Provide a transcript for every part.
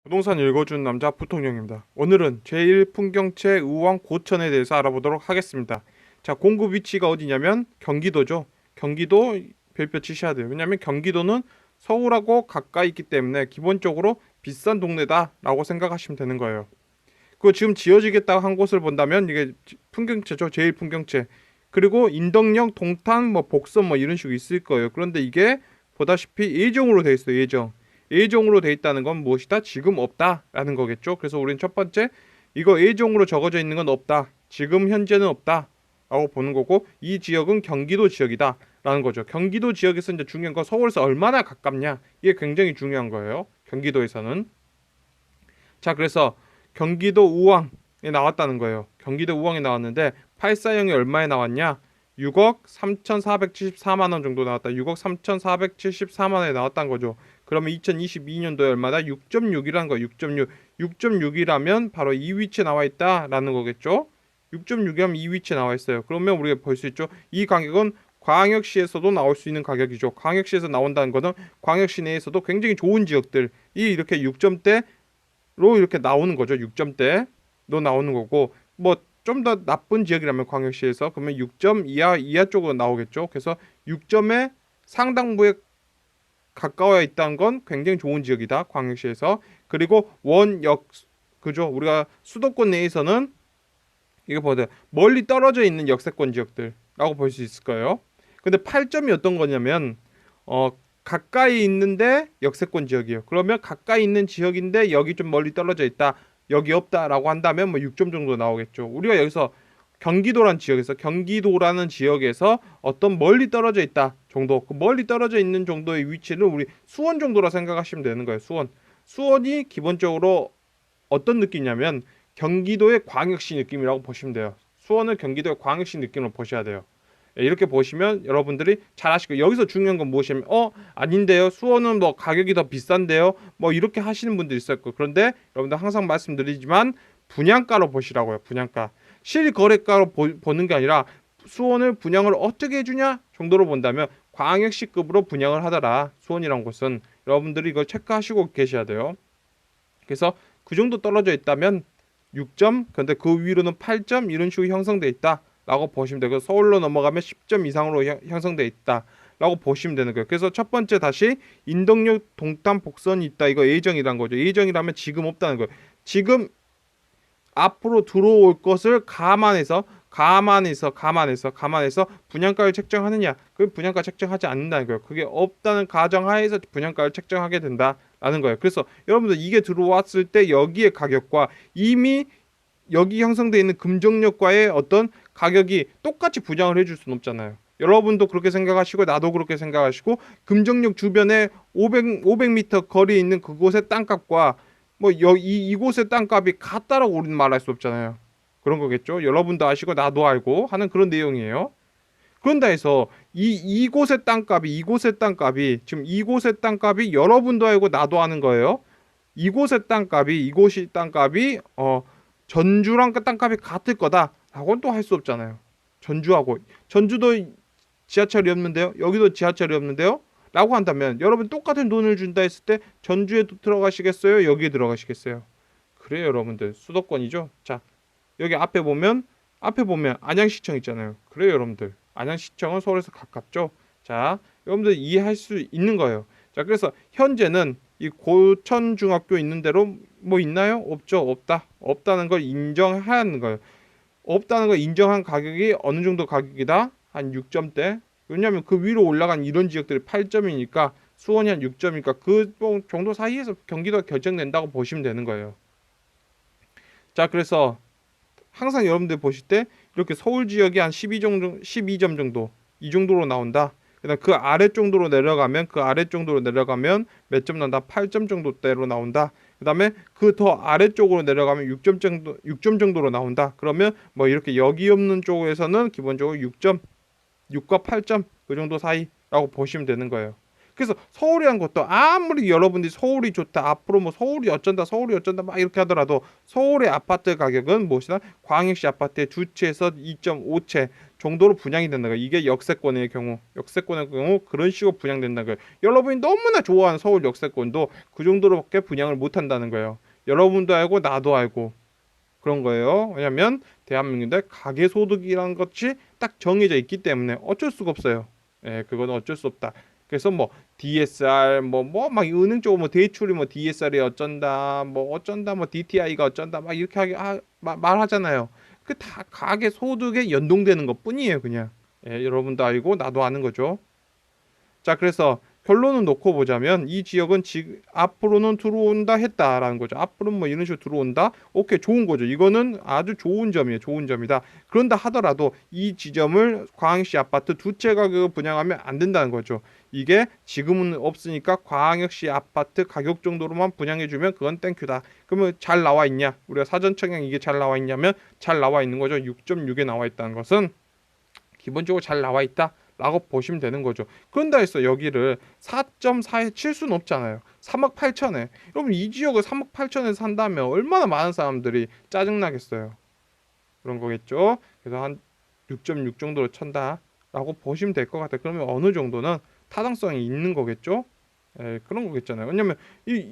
부동산 읽어준 남자 부통령입니다. 오늘은 제1풍경채 우왕 고천에 대해서 알아보도록 하겠습니다. 자, 공급 위치가 어디냐면 경기도죠. 경기도 별표 치셔야 돼요. 왜냐하면 경기도는 서울하고 가까이 있기 때문에 기본적으로 비싼 동네다라고 생각하시면 되는 거예요. 그 지금 지어지겠다고 한 곳을 본다면 이게 풍경채죠. 제1풍경채. 그리고 인덕역, 동탄, 복선 이런 식으로 있을 거예요. 그런데 이게 보다시피 예정으로 돼 있어요. 예정. 예정으로 돼 있다는 건 무엇이다? 지금 없다라는 거겠죠. 그래서 우리는 첫 번째 이거 예정으로 적어져 있는 건 없다. 지금 현재는 없다. 라고 보는 거고 이 지역은 경기도 지역이다. 라는 거죠. 경기도 지역에서 이제 중요한 건 서울에서 얼마나 가깝냐. 이게 굉장히 중요한 거예요. 경기도에서는. 자, 그래서 경기도 우왕에 나왔다는 거예요. 경기도 우왕에 나왔는데 8사형이 얼마에 나왔냐? 6억 3,474만 원 정도 나왔다. 6억 3,474만 원에 나왔다는 거죠. 그러면 2022년도에 얼마다? 6.6이라는 거. 6.6. 6.6이라면 바로 이 위치에 나와 있다라는 거겠죠. 6.6이라면 이 위치에 나와 있어요. 그러면 우리가 볼 수 있죠. 이 가격은 광역시에서도 나올 수 있는 가격이죠. 광역시에서 나온다는 거는 광역시 내에서도 굉장히 좋은 지역들이 이렇게 6점대 로 이렇게 나오는 거죠. 6점대로 나오는 거고 좀 더 나쁜 지역이라면 광역시에서 그러면 6점 이하 쪽으로 나오겠죠. 그래서 6점의 상당부에 가까워 있다는 건 굉장히 좋은 지역이다. 광역시에서. 그리고 원역 그죠. 우리가 수도권 내에서는 이거 보세요. 멀리 떨어져 있는 역세권 지역들라고 볼 수 있을 거예요. 근데 8점이 어떤 거냐면 가까이 있는데 역세권 지역이에요. 그러면 가까이 있는 지역인데 여기 좀 멀리 떨어져 있다. 여기 없다라고 한다면 6점 정도 나오겠죠. 우리가 여기서 경기도라는 지역에서 어떤 멀리 떨어져 있다 정도, 그 멀리 떨어져 있는 정도의 위치를 우리 수원 정도라 생각하시면 되는 거예요. 수원이 기본적으로 어떤 느낌이냐면 경기도의 광역시 느낌이라고 보시면 돼요. 수원을 경기도의 광역시 느낌으로 보셔야 돼요. 이렇게 보시면 여러분들이 잘 아시고 여기서 중요한 건 무엇이냐면 아닌데요. 수원은 가격이 더 비싼데요. 이렇게 하시는 분들이 있을 거예요. 그런데 여러분들 항상 말씀드리지만 분양가로 보시라고요. 분양가. 실거래가로 보는 게 아니라 수원을 분양을 어떻게 해주냐 정도로 본다면 광역시급으로 분양을 하더라. 수원이란 곳은 여러분들이 이걸 체크하시고 계셔야 돼요. 그래서 그 정도 떨어져 있다면 6점, 근데 그 위로는 8점 이런 식으로 형성돼 있다. 라고 보시면 되고 서울로 넘어가면 10점 이상으로 형성돼 있다. 라고 보시면 되는 거예요. 그래서 첫 번째 다시 인덕역 동탄 복선이 있다. 이거 예정이란 거죠. 예정이라면 지금 없다는 거예요. 지금 앞으로 들어올 것을 감안해서 분양가를 책정하느냐? 그 분양가 책정하지 않는다는 거예요. 그게 없다는 가정하에서 분양가를 책정하게 된다라는 거예요. 그래서 여러분들 이게 들어왔을 때 여기의 가격과 이미 여기 형성되어 있는 금정역과의 어떤 가격이 똑같이 부양을 해줄 수는 없잖아요. 여러분도 그렇게 생각하시고 나도 그렇게 생각하시고 금정역 주변에 500m 거리에 있는 그곳의 땅값과 이곳의 땅값이 같다라고 우리는 말할 수 없잖아요. 그런 거겠죠. 여러분도 아시고 나도 알고 하는 그런 내용이에요. 그런다 해서 이곳의 땅값이 지금 이곳의 땅값이 여러분도 알고 나도 아는 거예요. 이곳이 땅값이 전주랑 땅값이 같을 거다라고는 또 할 수 없잖아요. 전주도 지하철이 없는데요. 여기도 지하철이 없는데요. 라고 한다면 여러분 똑같은 돈을 준다 했을 때 전주에 들어가시겠어요? 여기에 들어가시겠어요? 그래요, 여러분들. 수도권이죠. 자, 여기 앞에 보면 안양시청 있잖아요. 그래요, 여러분들. 안양시청은 서울에서 가깝죠. 자, 여러분들 이해할 수 있는 거예요. 자, 그래서 현재는 이 고천중학교 있는 대로 있나요? 없죠. 없다는 걸 인정하는 거예요. 없다는 걸 인정한 가격이 어느 정도 가격이다? 한 6점대. 왜냐하면 그 위로 올라간 이런 지역들이 8점이니까 수원이 한 6점이니까 그 정도 사이에서 경기도가 결정된다고 보시면 되는 거예요. 자, 그래서 항상 여러분들 보실 때 이렇게 서울 지역이 한 12점 정도 이 정도로 나온다. 그다음 그 아래 정도로 내려가면 몇 점 나온다? 8점 정도대로 나온다. 그다음에 그 더 아래쪽으로 내려가면 6점 정도로 나온다. 그러면 이렇게 여기 없는 쪽에서는 기본적으로 6과 8점 그 정도 사이라고 보시면 되는 거예요. 그래서 서울이란 것도 아무리 여러분들이 서울이 좋다, 앞으로 서울이 어쩐다 막 이렇게 하더라도 서울의 아파트 가격은 무엇이다? 광역시 아파트의 두 채에서 2.5채 정도로 분양이 된다는 거예요. 이게 역세권의 경우 그런 식으로 분양된다는 거예요. 여러분이 너무나 좋아하는 서울 역세권도 그 정도로밖에 분양을 못 한다는 거예요. 여러분도 알고 나도 알고 그런 거예요. 왜냐하면 대한민국의 가계소득이라는 것이 딱 정해져 있기 때문에 어쩔 수가 없어요. 예, 그건 어쩔 수 없다. 그래서 뭐 DSR 막 은행 쪽으로 뭐 대출이 뭐 DSR이 어쩐다 뭐 DTI가 어쩐다 막 이렇게 말하잖아요. 그 다 가계 소득에 연동되는 것 뿐이에요, 그냥. 예, 여러분도 알고 나도 아는 거죠. 자, 그래서 결론은 놓고 보자면 이 지역은 앞으로는 들어온다 했다라는 거죠. 앞으로는 뭐 이런 식으로 들어온다. 오케이, 좋은 거죠. 이거는 아주 좋은 점이에요. 좋은 점이다. 그런다 하더라도 이 지점을 광역시 아파트 두 채 가격을 분양하면 안 된다는 거죠. 이게 지금은 없으니까 광역시 아파트 가격 정도로만 분양해주면 그건 땡큐다. 그러면 잘 나와 있냐? 우리가 사전 청약 이게 잘 나와 있냐면 잘 나와 있는 거죠. 6.6에 나와 있다는 것은 기본적으로 잘 나와 있다. 라고 보시면 되는 거죠. 그런다 해서 여기를 4.4에 칠 수는 없잖아요. 3억 8천에. 여러분 이 지역을 3억 8천에 산다면 얼마나 많은 사람들이 짜증나겠어요. 그런 거겠죠. 그래서 한 6.6 정도로 천다라고 보시면 될 것 같아요. 그러면 어느 정도는 타당성이 있는 거겠죠. 그런 거겠잖아요. 왜냐면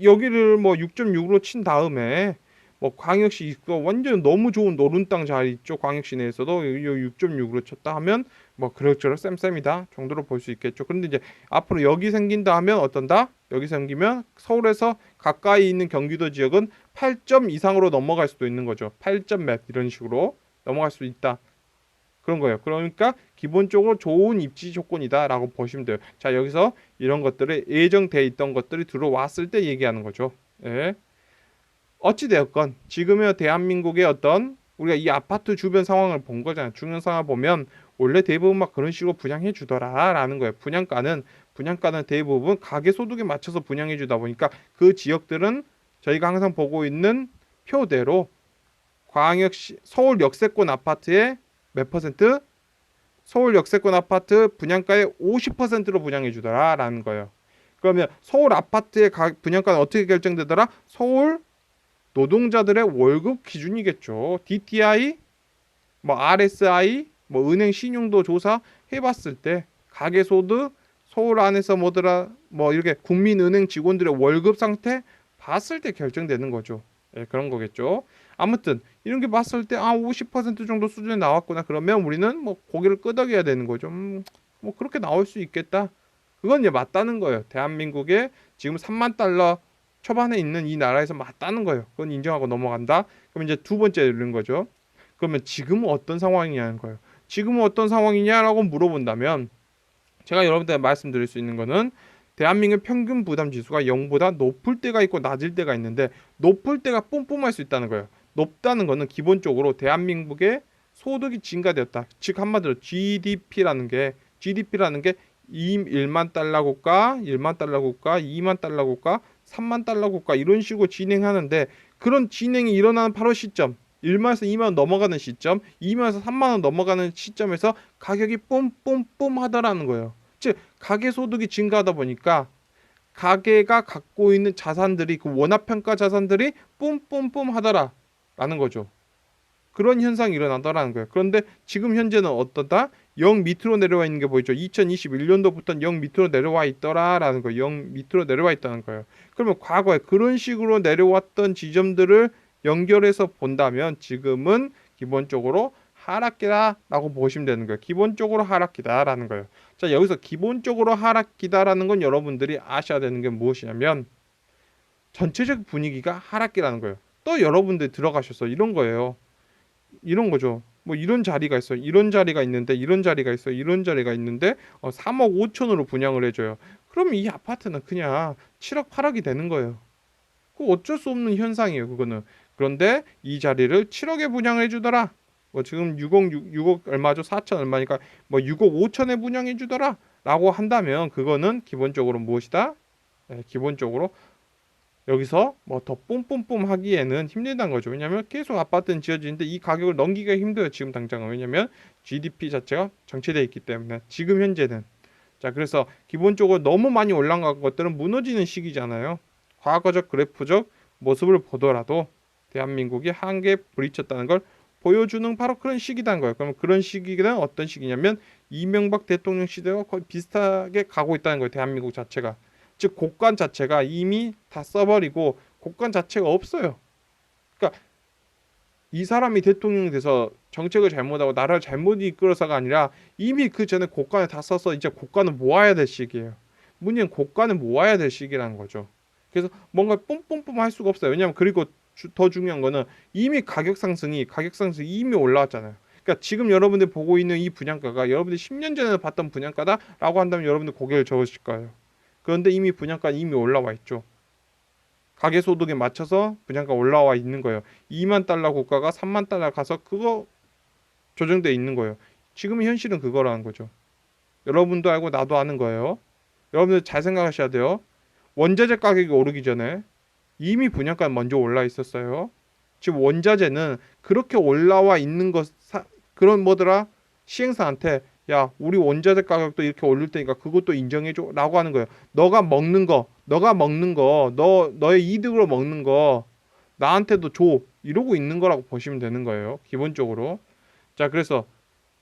여기를 뭐 6.6으로 친 다음에 뭐 광역시 있고 완전 너무 좋은 노른 땅 자리 있죠. 광역시 내에서도 6.6으로 쳤다 하면 뭐 그럭저럭 쌤쌤이다 정도로 볼 수 있겠죠. 그런데 이제 앞으로 여기 생긴다 하면 어떤다? 여기 생기면 서울에서 가까이 있는 경기도 지역은 8점 이상으로 넘어갈 수도 있는 거죠. 8점 몇 이런 식으로 넘어갈 수 있다. 그런 거예요. 그러니까 기본적으로 좋은 입지 조건이다라고 보시면 돼요. 자, 여기서 이런 것들이 예정돼 있던 것들이 들어왔을 때 얘기하는 거죠. 예. 어찌되었건 지금의 대한민국의 어떤 우리가 이 아파트 주변 상황을 본 거잖아요. 주변 상황을 보면 원래 대부분 막 그런 식으로 분양해 주더라라는 거예요. 분양가는 대부분 가계 소득에 맞춰서 분양해 주다 보니까 그 지역들은 저희가 항상 보고 있는 표대로 광역시 서울 역세권 아파트의 몇 퍼센트? 서울 역세권 아파트 분양가의 50%로 분양해 주더라라는 거예요. 그러면 서울 아파트의 분양가는 어떻게 결정되더라? 서울 노동자들의 월급 기준이겠죠. DTI, 뭐 RSI, 뭐 은행 신용도 조사 해봤을 때 가계소득 서울 안에서 뭐더라 뭐 이렇게 국민은행 직원들의 월급 상태 봤을 때 결정되는 거죠. 예, 그런 거겠죠. 아무튼 이런 게 봤을 때 50% 정도 수준에 나왔구나. 그러면 우리는 뭐 고개를 끄덕여야 되는 거죠. 뭐 그렇게 나올 수 있겠다. 그건 이제 맞다는 거예요. 대한민국에 지금 3만 달러 초반에 있는 이 나라에서 맞다는 거예요. 그건 인정하고 넘어간다. 그럼 이제 두 번째 이런 거죠. 그러면 지금은 어떤 상황이냐는 거예요. 지금은 어떤 상황이냐라고 물어본다면 제가 여러분들께 말씀드릴 수 있는 거는 대한민국의 평균 부담 지수가 0보다 높을 때가 있고 낮을 때가 있는데 높을 때가 뿜뿜할 수 있다는 거예요. 높다는 거는 기본적으로 대한민국의 소득이 증가되었다. 즉 한마디로 GDP라는 게 1만 달러 국가, 1만 달러 국가, 2만 달러 국가, 3만 달러 국가 이런 식으로 진행하는데 그런 진행이 일어나는 바로 시점 1만에서 2만 넘어가는 시점 2만에서 3만 원 넘어가는 시점에서 가격이 뿜뿜뿜 하더라는 거예요. 즉 가계소득이 증가하다 보니까 가계가 갖고 있는 자산들이 그 원화평가 자산들이 뿜뿜뿜 하더라라는 거죠. 그런 현상이 일어나더라는 거예요. 그런데 지금 현재는 어떠다? 0 밑으로 내려와 있는 게 보이죠. 2021년도부터는 0 밑으로 내려와 있더라라는 거예요. 0 밑으로 내려와 있다는 거예요. 그러면 과거에 그런 식으로 내려왔던 지점들을 연결해서 본다면 지금은 기본적으로 하락기다라고 보시면 되는 거예요. 기본적으로 하락기다라는 거예요. 자, 여기서 기본적으로 하락기다라는 건 여러분들이 아셔야 되는 게 무엇이냐면 전체적 분위기가 하락기라는 거예요. 또 여러분들이 들어가셔서 이런 거예요. 이런 거죠. 뭐 이런 자리가 있어요. 이런 자리가 있는데 이런 자리가 있어요. 이런 자리가 있는데 3억 5천으로 분양을 해줘요. 그럼 이 아파트는 그냥 7억 8억이 되는 거예요. 그 어쩔 수 없는 현상이에요. 그거는. 그런데 이 자리를 7억에 분양을 해주더라. 뭐 지금 6억 얼마죠? 4천 얼마니까 뭐 6억 5천에 분양해 주더라. 라고 한다면 그거는 기본적으로 무엇이다? 기본적으로 여기서 뭐 더 뿜뿜뿜 하기에는 힘들다는 거죠. 왜냐하면 계속 아파트는 지어지는데 이 가격을 넘기기가 힘들어요. 지금 당장은. 왜냐하면 GDP 자체가 정체되어 있기 때문에 지금 현재는. 자, 그래서 기본적으로 너무 많이 올라간 것들은 무너지는 시기잖아요. 과거적 그래프적 모습을 보더라도 대한민국이 한계에 부딪혔다는 걸 보여주는 바로 그런 시기다는 거예요. 그럼 그런 시기는 어떤 시기냐면 이명박 대통령 시대와 거의 비슷하게 가고 있다는 거예요. 대한민국 자체가. 즉 국관 자체가 이미 다 써버리고 국관 자체가 없어요. 그러니까 이 사람이 대통령이 돼서 정책을 잘못하고 나라를 잘못 이끌어서가 아니라 이미 그 전에 국관을 다 써서 이제 국관을 모아야 될 시기예요. 문제는 국관을 모아야 될 시기라는 거죠. 그래서 뭔가 뿜뿜뿜 할 수가 없어요. 왜냐하면 그리고 더 중요한 거는 이미 가격 상승이 이미 올라왔잖아요. 그러니까 지금 여러분들 보고 있는 이 분양가가 여러분들 10년 전에 봤던 분양가다라고 한다면 여러분들 고개를 저으실 거예요. 그런데 이미 분양가는 이미 올라와 있죠. 가계소득에 맞춰서 분양가 올라와 있는 거예요. 2만 달러 고가가 3만 달러 가서 그거 조정돼 있는 거예요. 지금 현실은 그거라는 거죠. 여러분도 알고 나도 아는 거예요. 여러분들 잘 생각하셔야 돼요. 원자재 가격이 오르기 전에 이미 분양가 먼저 올라 있었어요. 지금 원자재는 그렇게 올라와 있는 그런 뭐더라 시행사한테 야 우리 원자재 가격도 이렇게 올릴 테니까 그것도 인정해줘 라고 하는 거예요. 너가 먹는 거 너의 이득으로 먹는 거 나한테도 줘 이러고 있는 거라고 보시면 되는 거예요. 기본적으로. 자 그래서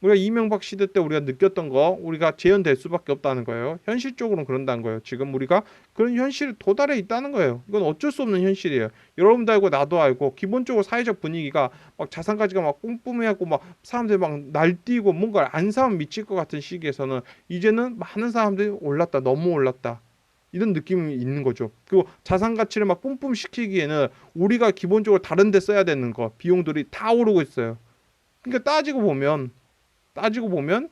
우리가 이명박 시대 때 우리가 느꼈던 거 우리가 재현될 수밖에 없다는 거예요. 현실적으로는 그런다는 거예요. 지금 우리가 그런 현실에 도달해 있다는 거예요. 이건 어쩔 수 없는 현실이에요. 여러분도 알고 나도 알고 기본적으로 사회적 분위기가 막 자산 가치가 막 뿜뿜해갖고 막 사람들이 막 날뛰고 뭔가 안 사면 미칠 것 같은 시기에서는 이제는 많은 사람들이 올랐다. 너무 올랐다. 이런 느낌이 있는 거죠. 그리고 자산 가치를 막 뿜뿜 시키기에는 우리가 기본적으로 다른 데 써야 되는 거 비용들이 다 오르고 있어요. 그러니까 따지고 보면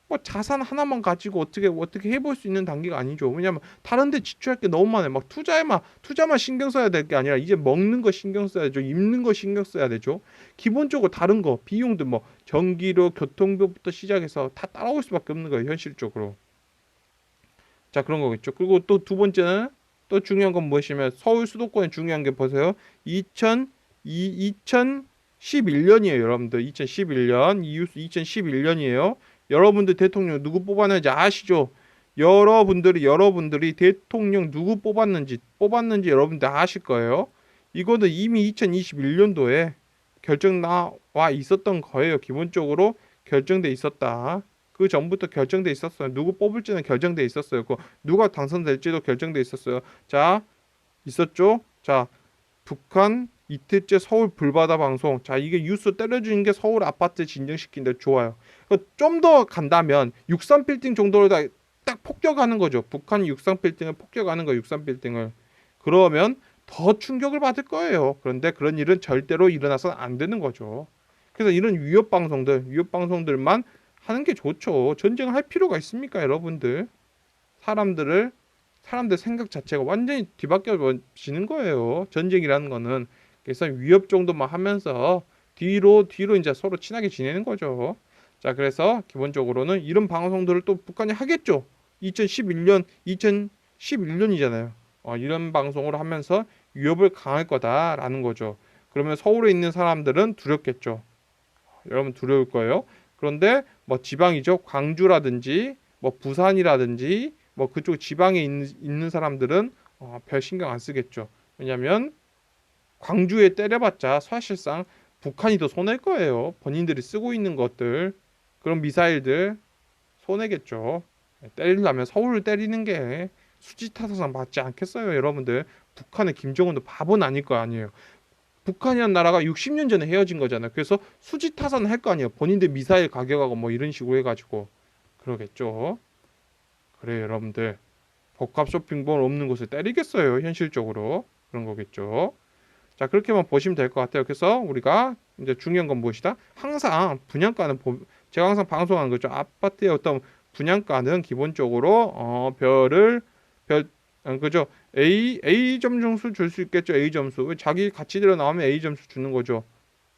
뭐 자산 하나만 가지고 어떻게 해볼 수 있는 단계가 아니죠. 왜냐하면 다른 데 지출할 게 너무 많아요. 막 투자만 신경 써야 될 게 아니라 이제 먹는 거 신경 써야 되죠. 입는 거 신경 써야 되죠. 기본적으로 다른 거 비용들 뭐 전기료, 교통비부터 시작해서 다 따라올 수밖에 없는 거예요. 현실적으로. 자 그런 거겠죠. 그리고 또 두 번째는 또 중요한 건 무엇이냐면 서울 수도권의 중요한 게 보세요. 2011년이에요, 여러분들. 2011년 이웃 2011년이에요. 여러분들 대통령 누구 뽑았는지 아시죠? 여러분들이 대통령 누구 뽑았는지 여러분들 아실 거예요. 이거는 이미 2021년도에 결정 나와 있었던 거예요. 기본적으로 결정돼 있었다. 그 전부터 결정돼 있었어요. 누구 뽑을지는 결정돼 있었어요. 그 누가 당선될지도 결정돼 있었어요. 자, 있었죠? 자, 북한 이틀째 서울 불바다 방송. 자, 이게 뉴스 때려주는 게 서울 아파트 진정시킨데 좋아요. 좀 더 간다면 63빌딩 정도로 딱 폭격하는 거죠. 북한이 63빌딩을 폭격하는 거예요. 63빌딩을. 그러면 더 충격을 받을 거예요. 그런데 그런 일은 절대로 일어나서는 안 되는 거죠. 그래서 이런 위협 방송들만 하는 게 좋죠. 전쟁을 할 필요가 있습니까, 여러분들? 사람들 생각 자체가 완전히 뒤바뀌어지는 거예요. 전쟁이라는 거는. 그래서 위협 정도만 하면서 뒤로 이제 서로 친하게 지내는 거죠. 자, 그래서 기본적으로는 이런 방송들을 또 북한이 하겠죠. 2011년이잖아요. 이런 방송을 하면서 위협을 강할 거다라는 거죠. 그러면 서울에 있는 사람들은 두렵겠죠. 여러분 두려울 거예요. 그런데 뭐 지방이죠. 광주라든지 뭐 부산이라든지 뭐 그쪽 지방에 있는 사람들은 별 신경 안 쓰겠죠. 왜냐하면 광주에 때려봤자 사실상 북한이 더 손해일 거예요. 본인들이 쓰고 있는 것들 그런 미사일들 손해겠죠. 때리려면 서울을 때리는 게 수지타산상 맞지 않겠어요, 여러분들. 북한의 김정은도 바보는 아닐 거 아니에요. 북한이라는 나라가 60년 전에 헤어진 거잖아요. 그래서 수지타산 할 거 아니에요. 본인들 미사일 가격하고 뭐 이런 식으로 해가지고 그러겠죠. 그래 여러분들 복합 쇼핑몰 없는 곳을 때리겠어요. 현실적으로 그런 거겠죠. 자 그렇게만 보시면 될 것 같아요. 그래서 우리가 이제 중요한 건 무엇이다? 항상 분양가는 제가 항상 방송하는 거죠. 아파트의 어떤 분양가는 기본적으로 그죠? A 점 점수 줄 수 있겠죠. A 점수. 왜 자기 가치대로 나오면 A 점수 주는 거죠.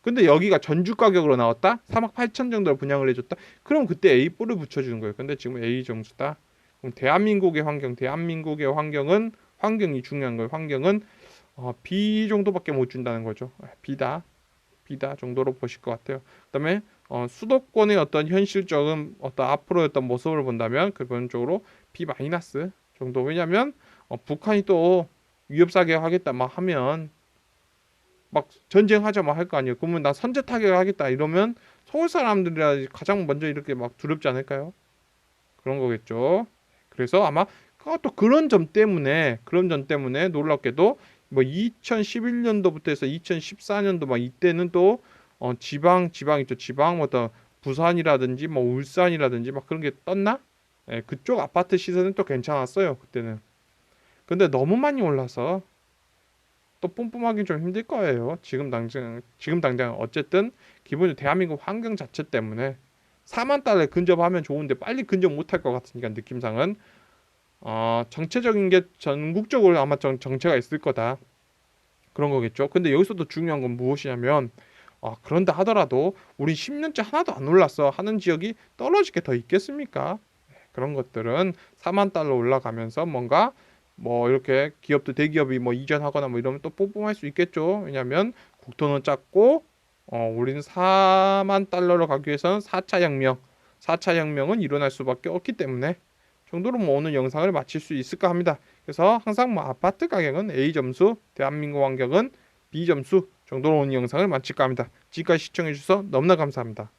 근데 여기가 전주 가격으로 나왔다? 3억 8천 정도로 분양을 해줬다? 그럼 그때 A 뿔을 붙여주는 거예요. 근데 지금 A 점수다. 그럼 대한민국의 환경은 환경이 중요한 거예요. 환경은 B 정도밖에 못 준다는 거죠. B다 정도로 보실 것 같아요. 그다음에 수도권의 어떤 현실적인 어떤 앞으로의 어떤 모습을 본다면 기본적으로 B 마이너스 정도. 왜냐하면 북한이 또 위협 사격 하겠다 막 하면 막 전쟁하자 막 할 거 아니에요. 그러면 나 선제 타격하겠다 이러면 서울 사람들이라 가장 먼저 이렇게 막 두렵지 않을까요? 그런 거겠죠. 그래서 아마 또 그런 점 때문에 놀랍게도 뭐 2011년도부터 해서 2014년도 막 이때는 또 지방 있죠. 지방 어떤 부산이라든지 뭐 울산이라든지 막 그런 게 떴나? 예, 그쪽 아파트 시세는 또 괜찮았어요. 그때는. 근데 너무 많이 올라서 또 뿜뿜하기 좀 힘들 거예요. 지금 당장 어쨌든 기본적으로 대한민국 환경 자체 때문에 4만 달러에 근접하면 좋은데 빨리 근접 못할 것 같으니까 느낌상은 정체적인 게 전국적으로 아마 정체가 있을 거다. 그런 거겠죠. 근데 여기서도 중요한 건 무엇이냐면 그런다 하더라도 우리 10년째 하나도 안 올랐어 하는 지역이 떨어질 게 더 있겠습니까? 그런 것들은 4만 달러 올라가면서 뭔가 뭐 이렇게 기업도 대기업이 뭐 이전하거나 뭐 이러면 또 뿜뿜할 수 있겠죠. 왜냐하면 국토는 작고 우리는 4만 달러로 가기 위해서는 4차 혁명, 4차 혁명은 일어날 수밖에 없기 때문에 정도로 뭐 오늘 영상을 마칠 수 있을까 합니다. 그래서 항상 뭐 아파트 가격은 A 점수, 대한민국 환경은 B 점수 정도로 오늘 영상을 마칠까 합니다. 지금까지 시청해 주셔서 너무나 감사합니다.